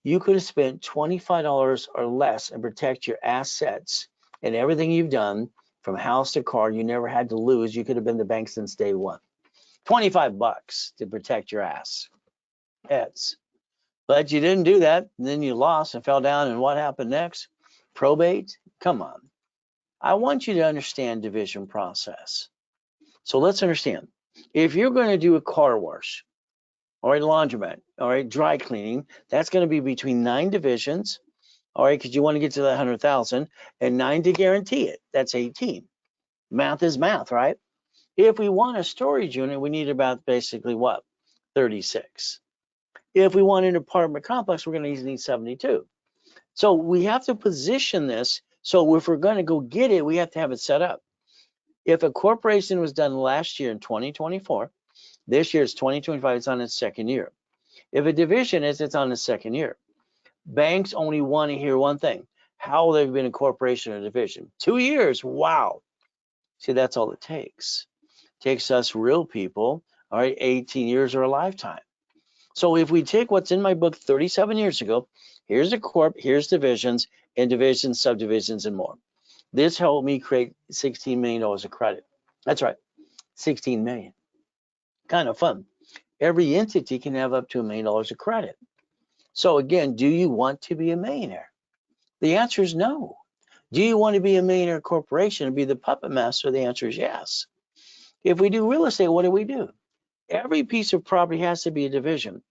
You could have spent $25 or less and protect your assets and everything you've done from house to car. You never had to lose. You could have been the bank since day one. 25 bucks to protect your ass. But you didn't do that. And then you lost and fell down. And what happened next? Probate? Come on. I want you to understand division process. So let's understand. If you're going to do a car wash, all right, laundromat, all right, dry cleaning, that's going to be between 9 divisions, all right, because you want to get to that 100,000, and 9 to guarantee it. That's 18. Math is math, right? If we want a storage unit, we need about basically what? 36. If we want an apartment complex, we're going to need 72. So we have to position this. So if we're going to go get it, we have to have it set up. If a corporation was done last year in 2024, this year is 2025, it's on its second year. If a division is, it's on its second year. Banks only want to hear one thing: how they've been a corporation or division. 2 years, wow. See, that's all it takes. It takes us real people, all right, 18 years or a lifetime. So if we take what's in my book 37 years ago, here's a corp, here's divisions, and divisions, subdivisions, and more. This helped me create $16 million of credit. That's right, 16 million. Kind of fun. Every entity can have up to $1 million of credit. So again, do you want to be a millionaire? The answer is no. Do you want to be a millionaire corporation and be the puppet master? The answer is yes. If we do real estate, what do? Every piece of property has to be a division.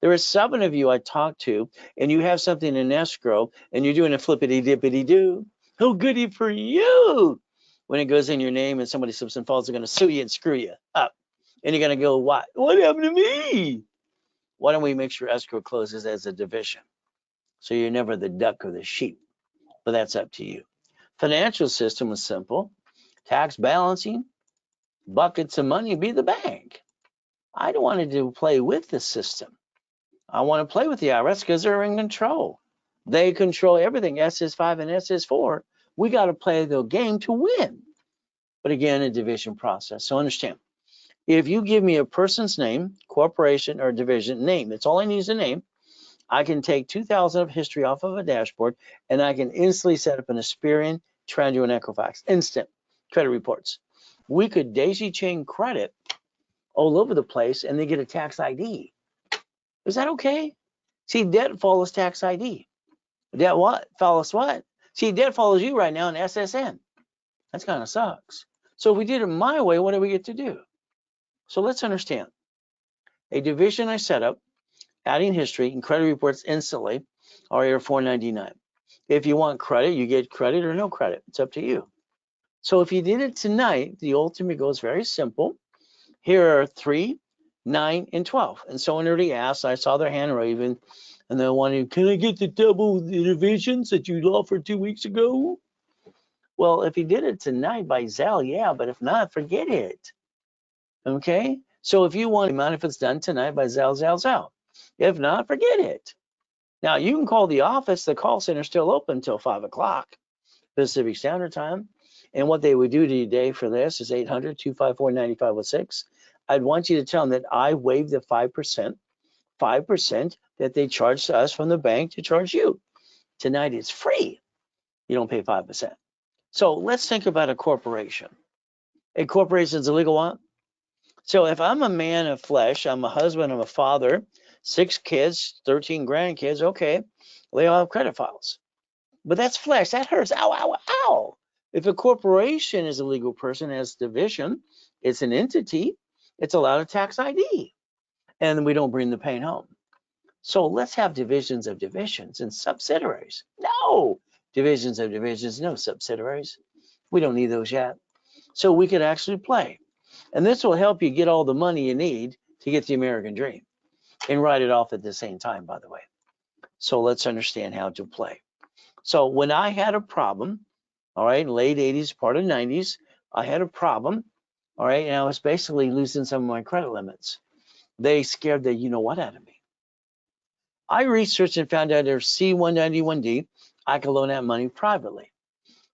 There are 7 of you I talked to, and you have something in escrow, and you're doing a flippity dippity do. Oh, goody for you! When it goes in your name and somebody slips and falls, they're going to sue you and screw you up. And you're going to go, what? What happened to me? Why don't we make sure escrow closes as a division? So you're never the duck or the sheep. But that's up to you. Financial system was simple. Tax balancing, buckets of money, be the bank. I don't want to play with the system. I want to play with the IRS because they're in control. They control everything, SS5 and SS4. We got to play the game to win. But again, a division process. So understand, if you give me a person's name, corporation, or division name, it's all I need is a name. I can take 2,000 of history off of a dashboard, and I can instantly set up an Experian, Trandio, and Equifax. Instant credit reports. We could daisy chain credit all over the place, and they get a tax ID. Is that okay? See, debt follows tax ID. Debt what? Follows what? See, debt follows you right now in SSN. That kind of sucks. So if we did it my way, what do we get to do? So let's understand. A division I set up, adding history and credit reports instantly, are $4.99. If you want credit, you get credit or no credit. It's up to you. So if you did it tonight, the ultimate goal is very simple. Here are 3, 9, and 12. And someone already asked, I saw their hand raising, and they wanted, can I get the double the divisions that you offered 2 weeks ago? Well, if you did it tonight by Zelle, yeah, but if not, forget it. Okay? So if you want the amount, if it's done tonight by Zelle. If not, forget it. Now, you can call the office. The call center is still open until 5 o'clock Pacific Standard Time. And what they would do today for this is 800-254-9506. I'd want you to tell them that I waived the 5% that they charged to us from the bank to charge you. Tonight it's free. You don't pay 5%. So let's think about a corporation. A corporation is a legal what? So if I'm a man of flesh, I'm a husband, I'm a father, 6 kids, 13 grandkids, okay, they all have credit files. But that's flesh, that hurts, ow, ow, ow. If a corporation is a legal person, has division, it's an entity, it's allowed a tax ID, and we don't bring the pain home. So let's have divisions of divisions and subsidiaries. No, divisions of divisions, no subsidiaries. We don't need those yet. So we could actually play. And this will help you get all the money you need to get the American dream and write it off at the same time, by the way. So let's understand how to play. So when I had a problem, all right, late 80s, part of 90s, I had a problem, all right, and I was basically losing some of my credit limits. They scared the you-know-what out of me. I researched and found out there's C191D, I could loan out money privately.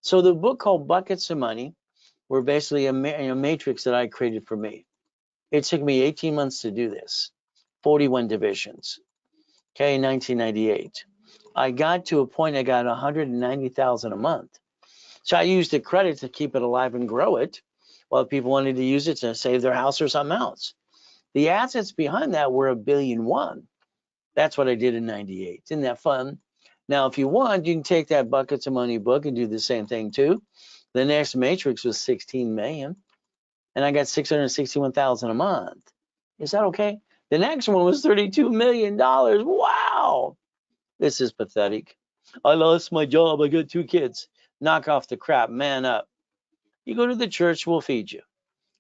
So the book called Buckets of Money were basically a matrix that I created for me. It took me 18 months to do this, 41 divisions, okay, 1998. I got to a point I got 190,000 a month. So I used the credit to keep it alive and grow it, while people wanted to use it to save their house or something else. The assets behind that were $1.1 billion. That's what I did in 98. Isn't that fun? Now, if you want, you can take that Buckets of Money book and do the same thing too. The next matrix was 16 million. and I got 661,000 a month. Is that okay? The next one was $32 million. Wow. This is pathetic. I lost my job. I got 2 kids. Knock off the crap. Man up. You go to the church, we'll feed you.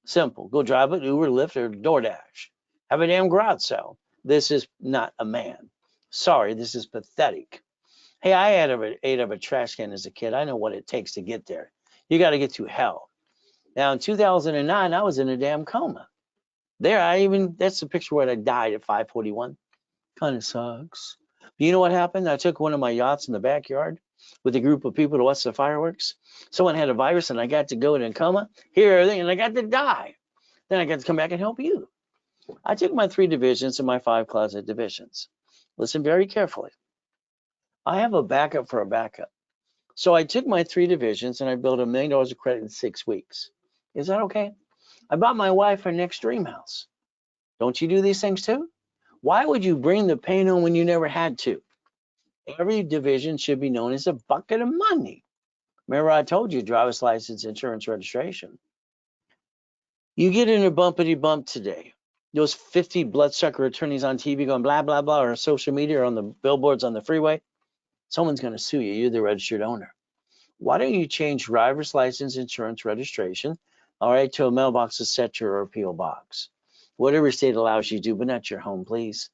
Simple. Go drive it, Uber, Lyft, or DoorDash. Have a damn garage sale. This is not a man. Sorry, this is pathetic. Hey, I ate of a trash can as a kid. I know what it takes to get there. You got to get to hell. Now, in 2009, I was in a damn coma. That's the picture where I died at 5:41. Kind of sucks. You know what happened? I took one of my yachts in the backyard with a group of people to watch the fireworks. Someone had a virus and I got to go in a coma, hear everything, and I got to die. Then I got to come back and help you. I took my 3 divisions and my 5 closet divisions. Listen very carefully. I have a backup for a backup. So I took my 3 divisions and I built $1 million of credit in 6 weeks. Is that okay? I bought my wife her next dream house. Don't you do these things too? Why would you bring the pain on when you never had to? Every division should be known as a bucket of money. Remember I told you driver's license, insurance, registration. You get in a bumpity bump today. Those 50 bloodsucker attorneys on TV going blah, blah, blah, or social media or on the billboards on the freeway. Someone's going to sue you. You're the registered owner. Why don't you change driver's license, insurance, registration, all right, to a mailbox, etc., or a P.O. box? Whatever state allows you to do, but not your home, please.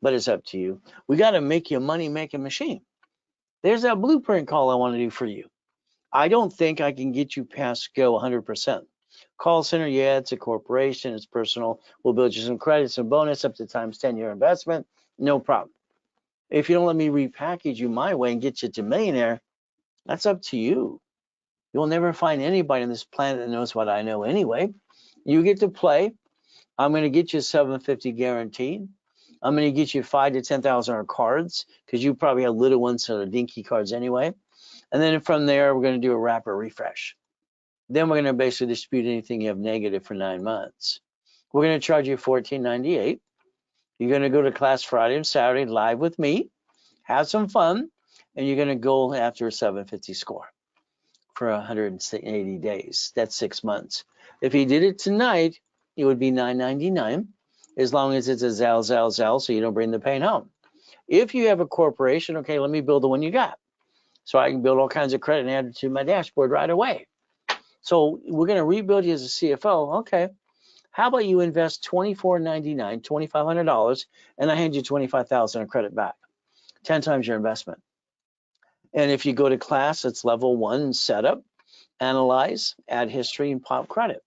But it's up to you. We got to make you a money-making machine. There's that blueprint call I want to do for you. I don't think I can get you past go 100%. Call center, yeah, it's a corporation, it's personal. We'll build you some credits and bonus up to times 10-year investment. No problem. If you don't let me repackage you my way and get you to millionaire, that's up to you. You'll never find anybody on this planet that knows what I know anyway. You get to play. I'm going to get you 750 guaranteed. I'm going to get you 5,000 to 10,000 cards because you probably have little ones, so they're dinky cards anyway. And then from there, we're going to do a rapid refresh. Then we're going to basically dispute anything you have negative for 9 months. We're going to charge you $14.98. You're going to go to class Friday and Saturday live with me, have some fun, and you're going to go after a 750 score for 180 days. That's 6 months. If you did it tonight, it would be $9.99, as long as it's a Zell, so you don't bring the pain home. If you have a corporation, okay, let me build the one you got. So I can build all kinds of credit and add it to my dashboard right away. So we're going to rebuild you as a CFO. Okay. How about you invest $24.99, $2,500, and I hand you $25,000 of credit back, 10 times your investment. And if you go to class, it's level 1 setup, analyze, add history, and pop credit.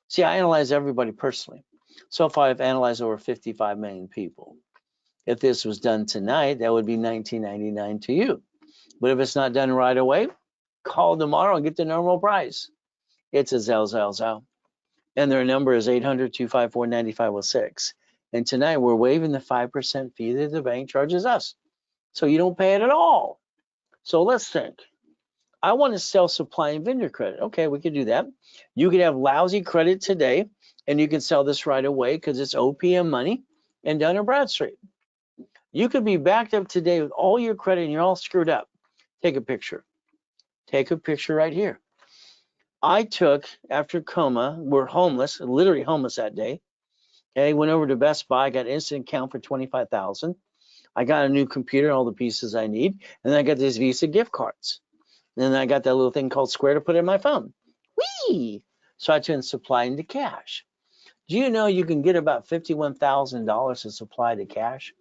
See, I analyze everybody personally. So far, I've analyzed over 55 million people. If this was done tonight, that would be $19.99 to you. But if it's not done right away, call tomorrow and get the normal price. It's a Zell. And their number is 800-254-9506. And tonight we're waiving the 5% fee that the bank charges us. So you don't pay it at all. So let's think. I want to sell supply and vendor credit. Okay, we could do that. You could have lousy credit today, and you can sell this right away because it's OPM money and Dun & Bradstreet. You could be backed up today with all your credit and you're all screwed up. Take a picture. Take a picture right here. I took, after coma, we're homeless, literally homeless that day. Okay, went over to Best Buy, got instant account for $25,000. I got a new computer and all the pieces I need, and then I got these Visa gift cards. And then I got that little thing called Square to put in my phone. Whee! So I turned supply into cash. Do you know you can get about $51,000 of supply to cash,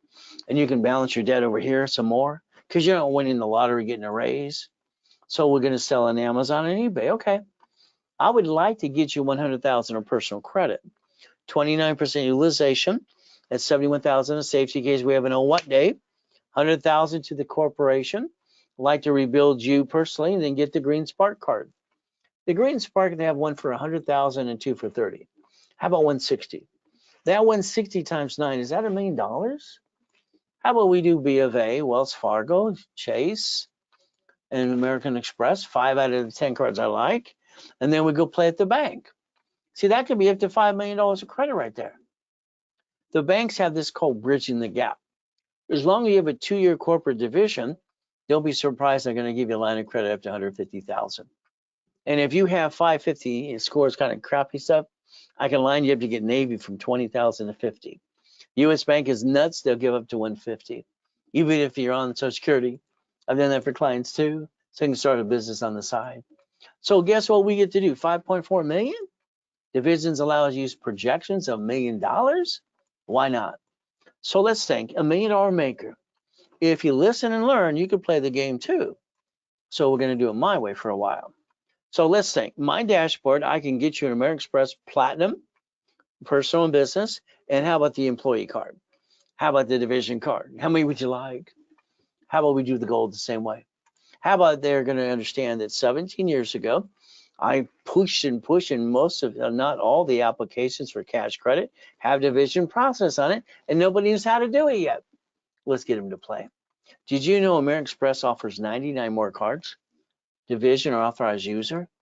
and you can balance your debt over here some more because you're not winning the lottery, getting a raise. So we're going to sell on Amazon and eBay. Okay. I would like to get you 100,000 of personal credit, 29% utilization. That's 71,000 in safety case we have an oh what day, 100,000 to the corporation. I'd like to rebuild you personally and then get the Green Spark card. The Green Spark, they have one for 100,000 and 2 for 30. How about 160? That 160 times 9, is that $1 million? How about we do B of A, Wells Fargo, Chase, and American Express, 5 out of the 10 cards I like. And then we go play at the bank. See, that could be up to $5 million of credit right there. The banks have this called bridging the gap. As long as you have a 2-year corporate division, don't be surprised they're going to give you a line of credit up to $150,000. And if you have 550 scores kind of crappy stuff, I can line you up to get Navy from 20,000 to 50. U.S. Bank is nuts. They'll give up to 150. Even if you're on Social Security, I've done that for clients too. So you can start a business on the side. So guess what we get to do? 5.4 million? Divisions allow us to use projections of $1 million. Why not? So let's think, $1 million maker. If you listen and learn, you can play the game too. So we're going to do it my way for a while. So let's think, my dashboard, I can get you an American Express Platinum, personal and business. And how about the employee card? How about the division card? How many would you like? How about we do the gold the same way? How about they're going to understand that 17 years ago, I pushed and pushed, and most of, not all the applications for cash credit have division process on it, and nobody knows how to do it yet. Let's get them to play. Did you know American Express offers 99 more cards? Division or authorized user?